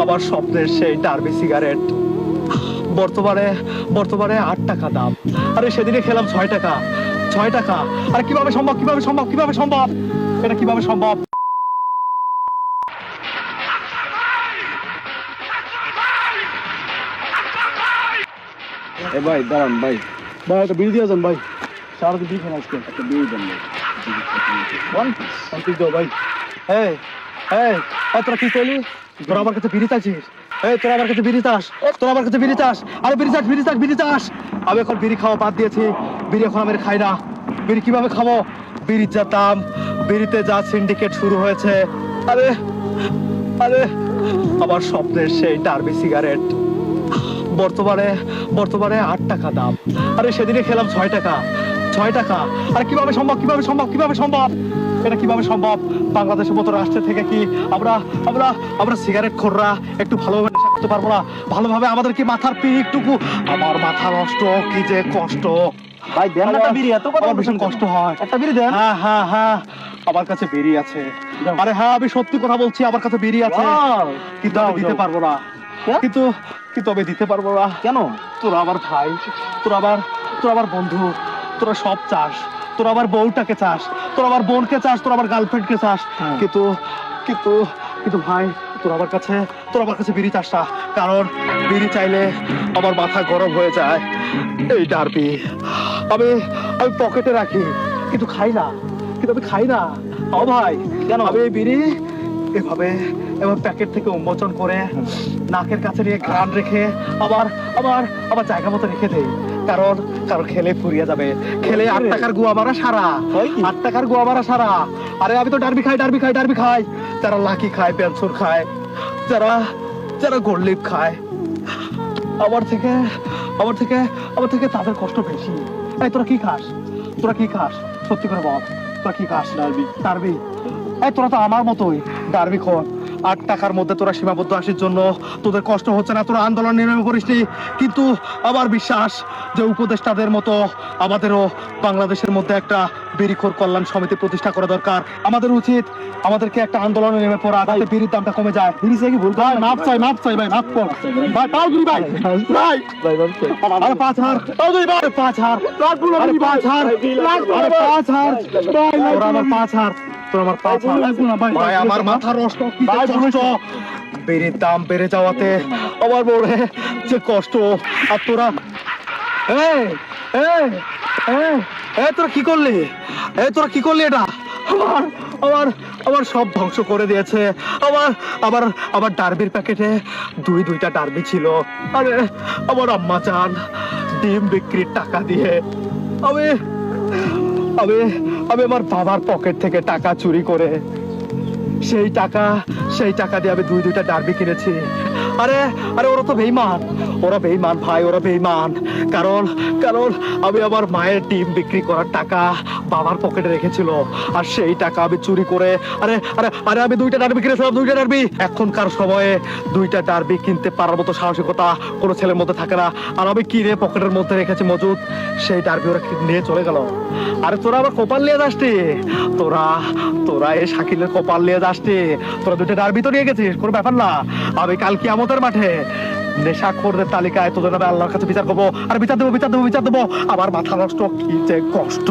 আমার স্বপ্নের সেই ডার্বি সিগারেট বর্তমানে বর্তমানে 8 টাকা দাম। আরে সেদিনে খেলাম 6 টাকা। 6 টাকা। আরে কিভাবে সম্ভব, কিভাবে সম্ভব, কিভাবে সম্ভব, এটা কিভাবে সম্ভব? এ ভাই দাঁড়ান ভাই, ভাই একটা বিল দিয়ে যান ভাই, সারাদিন বিল খান আজকে, একটা বিল দেন ভাই। দাও ভাই। এই এই এই, তোরা কি করলি? তোরা আমার কাছে বিড়ি চাইছিস? এই তোরা আমার কাছে বিড়ি চাস? তোরা আমার কাছে বিড়ি চাস? আরে বিড়ি চাস, বিড়ি চাস, বিড়ি চাস? আমি এখন বিড়ি খাওয়া বাদ দিয়েছি। বিড়ি এখন আমি খাই না। বিড়ি কিভাবে খাবো? বিড়ির যা দাম, বিড়িতে যা সিন্ডিকেট শুরু হয়েছে। আরে আরে আমার স্বপ্নের সেই ডার্বি সিগারেট বর্তমানে বর্তমানে 8 টাকা দাম। আরে সেদিনে খেলাম 6 টাকা। 6 টাকা। আরে কিভাবে সম্ভব, কিভাবে সম্ভব, কিভাবে সম্ভব, এটা কিভাবে সম্ভব? বাংলাদেশের মতো রাষ্ট্র থেকে কি আমরা আমরা আমরা সিগারেট খোররা একটু ভালোভাবে নেশা করতে পারবো না? ভালোভাবে আমাদের কি মাথার পিঠটুকু, আমার মাথা নষ্ট, কি যে কষ্ট ভাই দেন না একটা বিড়ি, এত কথা আমার ভীষণ কষ্ট হয়। একটা বিড়ি দেন। হ্যাঁ হ্যাঁ হ্যাঁ, আমার কাছে বেরি আছে। আরে হ্যাঁ, আমি সত্যি কথা বলছি, আমার কাছে বেরি আছে। Wow! কিন্তু আমি দিতে পারবো না। কেন? কিন্তু কিন্তু আমি দিতে পারবো না। কেন? তোরা আমার ভাই, তোরা আমার বন্ধু, তোরা সব চাস, তোরা আমার বউটাকে চাস, তোরা আমার বোনকে চাস, তোরা আমার গার্লফ্রেন্ডকে চাস। হ্যাঁ। কিন্তু কিন্তু কিন্তু ভাই, তোরা আমার কাছে বিড়ি চাস না। কারণ বিড়ি চাইলে আমার মাথা গরম হয়ে যায়। এই ডার্বি আমি আমি পকেটে রাখি, কিন্তু খাই না। কিন্তু আমি খাই না। ও ভাই, কেন? আমি এই বিড়ি এভাবে এবার প্যাকেট থেকে উন্মোচন করে নাকের কাছে নিয়ে ঘ্রাণ রেখে আবার আবার আবার জায়গা মতো রেখে দেই। কারণ কারণ খেলে ফুরিয়ে যাবে। খেলে 8 টাকার গুয়া মারা সারা। হয় কি? 8 টাকার গুয়া মারা সারা। আরে আমি তো ডার্বি খাই, ডার্বি খাই, ডার্বি খাই। যারা লাকি খায়, পেনসুর খায়, যারা যারা গোল্ড খায়, আমার থেকে আমার থেকে আমার থেকে তাদের কষ্ট বেশি। এই তোরা কি খাস? তোরা কি খাস? সত্যি করে বল, তোরা কি খাস? ডার্বি। ডার্বি? এই তোরা তো আমার মতোই ডার্বি খোর। 8 টাকার মধ্যে তোরা সীমাবদ্ধ আসির জন্য তোদের কষ্ট হচ্ছে না, তোরা আন্দোলন নেমে পড়িসনি। কিন্তু আমার বিশ্বাস যে উপদেষ্টাদের মতো আমাদেরও বাংলাদেশের মধ্যে একটা বিড়িখোর কল্যাণ সমিতি প্রতিষ্ঠা করা দরকার। আমাদের উচিত আমাদেরকে একটা আন্দোলনে নেমে পড়া, যাতে বিড়ির দামটা কমে যায়। বিড়ি চাই কি ভুল ভাই মাপ চাই, মাপ চাই ভাই, মাপ কর ভাই, পাও দিবি ভাই, ভাই ভাই বলছে আরে 5,000, আরে 5,000, আরে 5,000, আরে 5,000, তোরা আমার 5,000, তোরা আমার 5,000, ভাই আমার মাথা নষ্ট, কি যে কষ্ট। বিড়ির দাম বেড়ে যাওয়াতে আমার বড়ে যে কষ্ট। আর তোরা এই এই এই এই তোরা কি করলি? তোরা কি করলি? এটা আমার আমার আমার সব ধ্বংস করে দিয়েছে। আমার আমার আমার ডার্বির প্যাকেটে দুইটা ডার্বি ছিল। আরে আমার আম্মা চান ডিম বিক্রির টাকা দিয়ে আমি আমি আমি আমার বাবার পকেট থেকে টাকা চুরি করে সেই টাকা দিয়ে আমি দুইটা ডার্বি কিনেছি। আরে আরে ওরা তো বেঈমান, ওরা বেঈমান ভাই, ওরা বেঈমান। কারণ কারণ আমি আমার মায়ের ডিম বিক্রি করার টাকা বাবার পকেটে রেখেছিল, আর সেই টাকা আমি চুরি করে আরে আরে আরে আমি দুইটা ডার্বি কিনেছিলাম, দুইটা ডার্বি। এখনকার সময়ে দুইটা ডার্বি কিনতে পারার মতো সাহসিকতা কোনো ছেলের মধ্যে থাকে না। আর আমি কিনে পকেটের মধ্যে রেখেছি মজুদ, সেই ডার্বি ওরা নিয়ে চলে গেল। আরে তোরা আবার কপাল নিয়ে যাসটি, তোরা তোরা এই শাকিলের কপাল নিয়ে যাসটি। তোরা দুইটা ডার্বি তো নিয়ে গেছিস, কোনো ব্যাপার না। আমি কাল কিয়ামতের মাঠে নেশাখোরদের তালিকায় তোদের নামে আল্লাহর কাছে বিচার করবো। আর বিচার দেবো, বিচার দেবো, বিচার দেবো। আমার মাথা নষ্ট, কি যে কষ্ট।